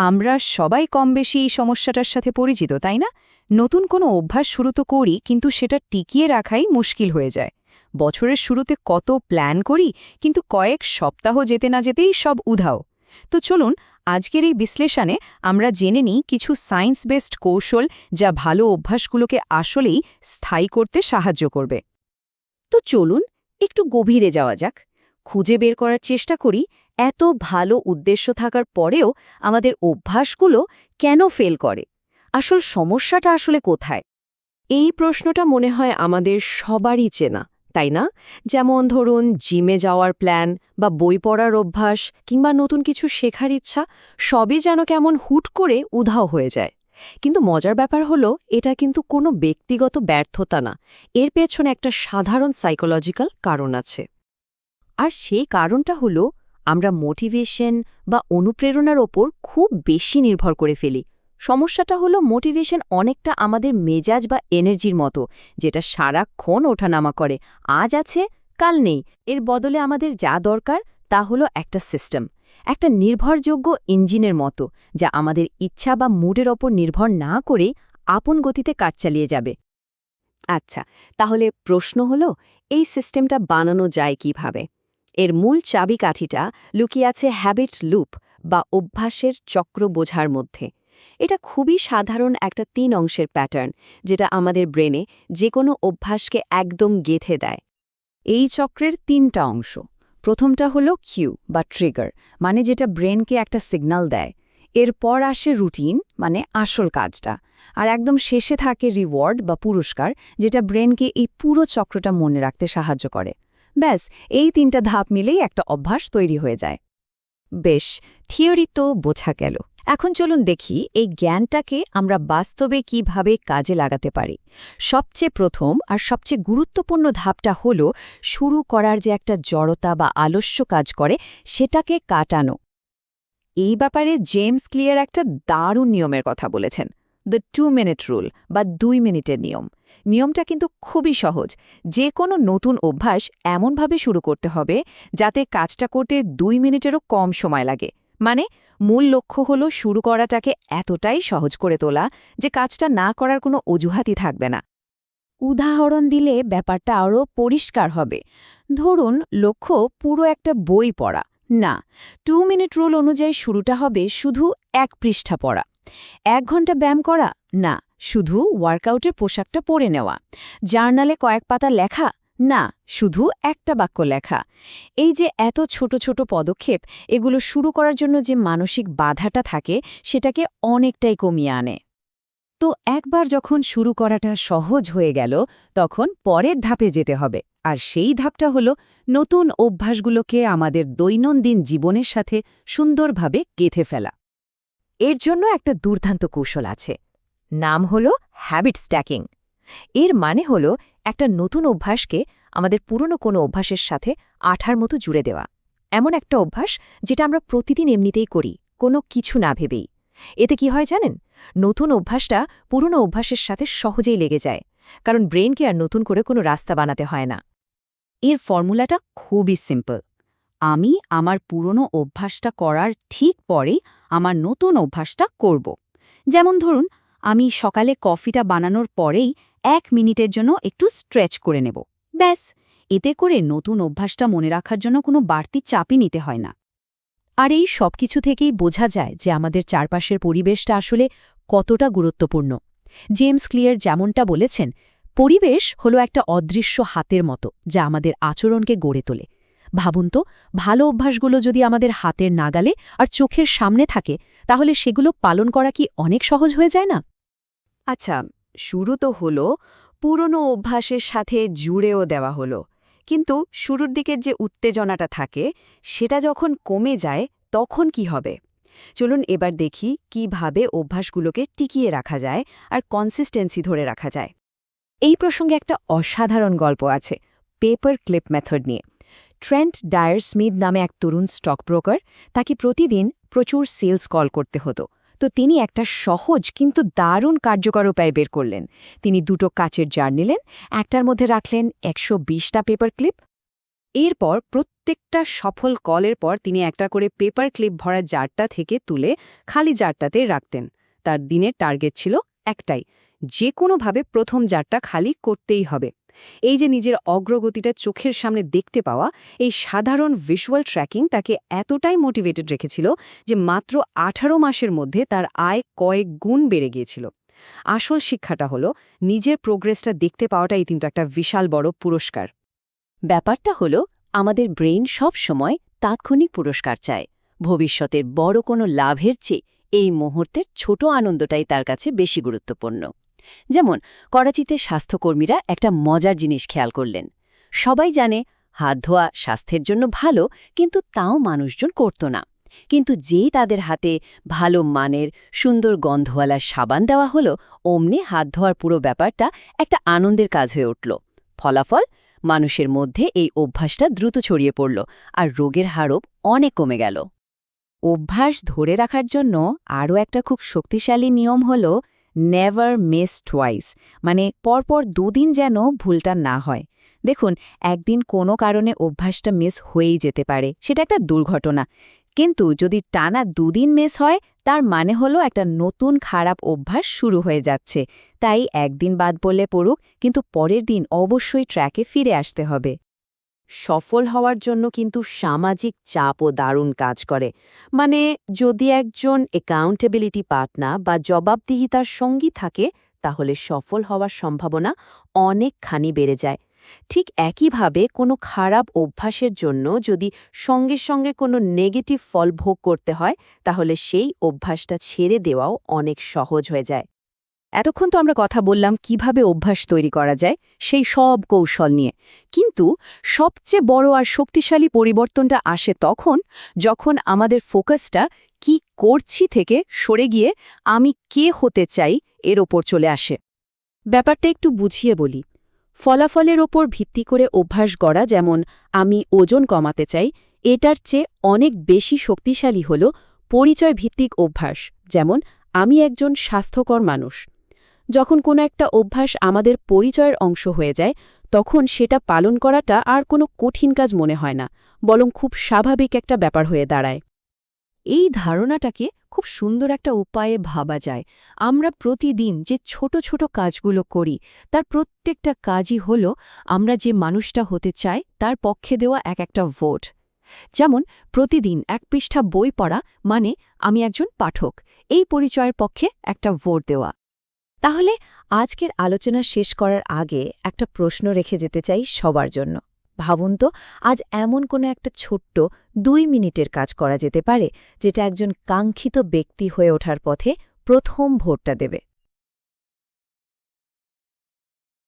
আমরা সবাই কম বেশি এই সমস্যাটার সাথে পরিচিত তাই না? নতুন কোনো অভ্যাস শুরু তো করি, কিন্তু সেটা টিকিয়ে রাখাই মুশকিল হয়ে যায়। বছরের শুরুতে কত প্ল্যান করি, কিন্তু কয়েক সপ্তাহ যেতে না যেতেই সব উধাও। তো চলুন আজকের এই বিশ্লেষণে আমরা জেনে নিই কিছু সায়েন্স বেসড কৌশল যা ভালো অভ্যাসগুলোকে আসলেই স্থায়ী করতে সাহায্য করবে। তো চলুন একটু গভীরে যাওয়া যাক, খুঁজে বের করার চেষ্টা করি এত ভালো উদ্দেশ্য থাকার পরেও আমাদের অভ্যাসগুলো কেন ফেল করে। আসল সমস্যাটা আসলে কোথায়? এই প্রশ্নটা মনে হয় আমাদের সবারই চেনা, তাই না? যেমন ধরুন জিমে যাওয়ার প্ল্যান বা বই পড়ার অভ্যাস কিংবা নতুন কিছু শেখার ইচ্ছা সবই যেন কেমন হুট করে উধাও হয়ে যায়। কিন্তু মজার ব্যাপার হলো এটা কিন্তু কোনো ব্যক্তিগত ব্যর্থতা না, এর পেছনে একটা সাধারণ সাইকোলজিক্যাল কারণ আছে। আর সেই কারণটা হলো আমরা মোটিভেশন বা অনুপ্রেরণার ওপর খুব বেশি নির্ভর করে ফেলি। সমস্যাটা হলো মোটিভেশন অনেকটা আমাদের মেজাজ বা এনার্জির মতো, যেটা সারাক্ষণ ওঠানামা করে, আজ আছে কাল নেই। এর বদলে আমাদের যা দরকার তা হলো একটা সিস্টেম, একটা নির্ভরযোগ্য ইঞ্জিনের মতো, যা আমাদের ইচ্ছা বা মুডের ওপর নির্ভর না করে আপন গতিতে কাজ চালিয়ে যাবে। আচ্ছা, তাহলে প্রশ্ন হলো এই সিস্টেমটা বানানো যায় কিভাবে? এর মূল চাবিকাঠিটা লুকিয়ে আছে হ্যাবিট লুপ বা অভ্যাসের চক্র বোঝার মধ্যে। এটা খুবই সাধারণ একটা ৩ অংশের প্যাটার্ন, যেটা আমাদের ব্রেনে যে কোনো অভ্যাসকে একদম গেঁথে দেয়। এই চক্রের ৩টা অংশ। প্রথমটা হলো কিউ বা ট্রিগার, মানে যেটা ব্রেনকে একটা সিগন্যাল দেয়। এরপর আসে রুটিন, মানে আসল কাজটা। আর একদম শেষে থাকে রিওয়ার্ড বা পুরস্কার, যেটা ব্রেনকে এই পুরো চক্রটা মনে রাখতে সাহায্য করে। ব্যাস, এই ৩টা ধাপ মিলেই একটা অভ্যাস তৈরি হয়ে যায়। বেশ, থিওরি তো বোঝা গেল। এখন চলুন দেখি এই জ্ঞানটাকে আমরা বাস্তবে কিভাবে কাজে লাগাতে পারি। সবচেয়ে প্রথম আর সবচেয়ে গুরুত্বপূর্ণ ধাপটা হলো শুরু করার যে একটা জড়তা বা আলস্য কাজ করে সেটাকে কাটানো। এই ব্যাপারে জেমস ক্লিয়ার একটা দারুণ নিয়মের কথা বলেছেন, দ্য 2 মিনিট রুল বা 2 মিনিটের নিয়ম। নিয়মটা কিন্তু খুবই সহজ। যে কোনো নতুন অভ্যাস এমনভাবে শুরু করতে হবে যাতে কাজটা করতে 2 মিনিটেরও কম সময় লাগে। মানে মূল লক্ষ্য হলো শুরু করাটাকে এতটাই সহজ করে তোলা যে কাজটা না করার কোনো অজুহাতই থাকবে না। উদাহরণ দিলে ব্যাপারটা আরও পরিষ্কার হবে। ধরুন লক্ষ্য পুরো একটা বই পড়া না, 2 মিনিট রুল অনুযায়ী শুরুটা হবে শুধু 1 পৃষ্ঠা পড়া। 1 ঘন্টা ব্যায়াম করা না, শুধু ওয়ার্কআউটের পোশাকটা পরে নেওয়া। জার্নালে কয়েক পাতা লেখা না, শুধু একটা বাক্য লেখা। এই যে এত ছোট ছোট পদক্ষেপ, এগুলো শুরু করার জন্য যে মানসিক বাধাটা থাকে সেটাকে অনেকটাই কমিয়ে আনে। তো একবার যখন শুরু করাটা সহজ হয়ে গেল, তখন পরের ধাপে যেতে হবে। আর সেই ধাপটা হলো নতুন অভ্যাসগুলোকে আমাদের দৈনন্দিন জীবনের সাথে সুন্দরভাবে গেঁথে ফেলা। এর জন্য একটা দুর্দান্ত কৌশল আছে, নাম হলো হ্যাবিট স্ট্যাকিং। এর মানে হলো একটা নতুন অভ্যাসকে আমাদের পুরনো কোনো অভ্যাসের সাথে আঠার মতো জুড়ে দেওয়া। এমন একটা অভ্যাস যেটা আমরা প্রতিদিন এমনিতেই করি, কোনো কিছু না ভেবেই। এতে কি হয় জানেন? নতুন অভ্যাসটা পুরনো অভ্যাসের সাথে সহজেই লেগে যায়, কারণ ব্রেনকে আর নতুন করে কোনো রাস্তা বানাতে হয় না। এর ফর্মুলাটা খুবই সিম্পল। আমি আমার পুরনো অভ্যাসটা করার ঠিক পরেই আমার নতুন অভ্যাসটা করব। যেমন ধরুন, আমি সকালে কফিটা বানানোর পরেই 1 মিনিটের জন্য একটু স্ট্রেচ করে নেব। ব্যাস, এতে করে নতুন অভ্যাসটা মনে রাখার জন্য কোনো বাড়তি চাপই নিতে হয় না। আর এই সব কিছু থেকেই বোঝা যায় যে আমাদের চারপাশের পরিবেশটা আসলে কতটা গুরুত্বপূর্ণ। জেমস ক্লিয়ার যেমনটা বলেছেন, পরিবেশ হলো একটা অদৃশ্য হাতের মতো যা আমাদের আচরণকে গড়ে তোলে। ভাবুন তো, ভালো অভ্যাসগুলো যদি আমাদের হাতের নাগালে আর চোখের সামনে থাকে, তাহলে সেগুলো পালন করা কি অনেক সহজ হয়ে যায় না? আচ্ছা, শুরু তো হলো, পুরনো অভ্যাসের সাথে জুড়েও দেওয়া হলো। কিন্তু শুরুর দিকের যে উত্তেজনাটা থাকে সেটা যখন কমে যায় তখন কি হবে? চলুন এবার দেখি কিভাবে অভ্যাসগুলোকে টিকিয়ে রাখা যায় আর কনসিস্টেন্সি ধরে রাখা যায়। এই প্রসঙ্গে একটা অসাধারণ গল্প আছে, পেপার ক্লিপ মেথড নিয়ে। ট্রেন্ট ডায়ার স্মিথ নামে এক তরুণ স্টক ব্রোকার, তাকে প্রতিদিন প্রচুর সেলস কল করতে হতো। তো তিনি একটা সহজ কিন্তু দারুণ কার্যকর উপায় বের করলেন। তিনি 2টো কাচের জার নিলেন, একটার মধ্যে রাখলেন 120টা পেপার ক্লিপ, এরপর প্রত্যেকটা সফল কলের পর তিনি একটা করে পেপার ক্লিপ ভরা জারটা থেকে তুলে খালি জারটাতে রাখতেন। তার দিনের টার্গেট ছিল একটাই, যে কোনোভাবে প্রথম জারটা খালি করতেই হবে। এই যে নিজের অগ্রগতিটা চোখের সামনে দেখতে পাওয়া, এই সাধারণ ভিজুয়াল ট্র্যাকিং তাকে এতটাই মোটিভেটেড রেখেছিল যে মাত্র 18 মাসের মধ্যে তার আয় কয়েক গুণ বেড়ে গিয়েছিল। আসল শিক্ষাটা হলো নিজের প্রোগ্রেসটা দেখতে পাওয়াটাই কিন্তু একটা বিশাল বড় পুরস্কার। ব্যাপারটা হলো আমাদের ব্রেইন সব সময় তাৎক্ষণিক পুরস্কার চায়। ভবিষ্যতের বড় কোনো লাভের চেয়ে এই মুহূর্তের ছোট আনন্দটাই তার কাছে বেশি গুরুত্বপূর্ণ। যেমন করাচিতে স্বাস্থ্যকর্মীরা একটা মজার জিনিস খেয়াল করলেন। সবাই জানে হাত ধোয়া স্বাস্থ্যের জন্য ভালো, কিন্তু তাও মানুষজন করত না। কিন্তু যেই তাদের হাতে ভালো মানের সুন্দর গন্ধওয়ালা সাবান দেওয়া হলো, অমনি হাত ধোয়ার পুরো ব্যাপারটা একটা আনন্দের কাজ হয়ে উঠল। ফলাফল, মানুষের মধ্যে এই অভ্যাসটা দ্রুত ছড়িয়ে পড়ল, আর রোগের হারও অনেক কমে গেল। অভ্যাস ধরে রাখার জন্য আরও একটা খুব শক্তিশালী নিয়ম হল নেভার মিস টুয়াইস, মানে পরপর দুদিন যেন ভুলটা না হয়। দেখুন, একদিন কোনো কারণে অভ্যাসটা মিস হয়েই যেতে পারে, সেটা একটা দুর্ঘটনা। কিন্তু যদি টানা দুদিন মিস হয়, তার মানে হলো একটা নতুন খারাপ অভ্যাস শুরু হয়ে যাচ্ছে। তাই একদিন বাদ বললে পড়ুক, কিন্তু পরের দিন অবশ্যই ট্র্যাকে ফিরে আসতে হবে। সফল হওয়ার জন্য কিন্তু সামাজিক চাপও দারুণ কাজ করে। মানে যদি একজন অ্যাকাউন্টেবিলিটি পার্টনার বা জবাবদিহিতার সঙ্গী থাকে, তাহলে সফল হওয়ার সম্ভাবনা অনেকখানি বেড়ে যায়। ঠিক একইভাবে কোনো খারাপ অভ্যাসের জন্য যদি সঙ্গে সঙ্গে কোনো নেগেটিভ ফল ভোগ করতে হয়, তাহলে সেই অভ্যাসটা ছেড়ে দেওয়াও অনেক সহজ হয়ে যায়। এতক্ষণ তো আমরা কথা বললাম কিভাবে অভ্যাস তৈরি করা যায়, সেই সব কৌশল নিয়ে। কিন্তু সবচেয়ে বড় আর শক্তিশালী পরিবর্তনটা আসে তখন, যখন আমাদের ফোকাসটা কি করছি থেকে সরে গিয়ে আমি কে হতে চাই এর ওপর চলে আসে। ব্যাপারটা একটু বুঝিয়ে বলি। ফলাফলের ওপর ভিত্তি করে অভ্যাস গড়া, যেমন আমি ওজন কমাতে চাই, এটার চেয়ে অনেক বেশি শক্তিশালী হল পরিচয় ভিত্তিক অভ্যাস, যেমন আমি একজন স্বাস্থ্যকর মানুষ। যখন কোনো একটা অভ্যাস আমাদের পরিচয়ের অংশ হয়ে যায়, তখন সেটা পালন করাটা আর কোনো কঠিন কাজ মনে হয় না, বরং খুব স্বাভাবিক একটা ব্যাপার হয়ে দাঁড়ায়। এই ধারণাটাকে খুব সুন্দর একটা উপায়ে ভাবা যায়। আমরা প্রতিদিন যে ছোট ছোট কাজগুলো করি, তার প্রত্যেকটা কাজই হল আমরা যে মানুষটা হতে চাই তার পক্ষে দেওয়া একটা ভোট। যেমন প্রতিদিন 1 পৃষ্ঠা বই পড়া মানে আমি একজন পাঠক, এই পরিচয়ের পক্ষে একটা ভোট দেওয়া। তাহলে আজকের আলোচনা শেষ করার আগে একটা প্রশ্ন রেখে যেতে চাই সবার জন্য। ভাবুন তো, আজ এমন কোনো একটা ছোট্ট 2 মিনিটের কাজ করা যেতে পারে, যেটা একজন কাঙ্ক্ষিত ব্যক্তি হয়ে ওঠার পথে প্রথম ভোটটা দেবে।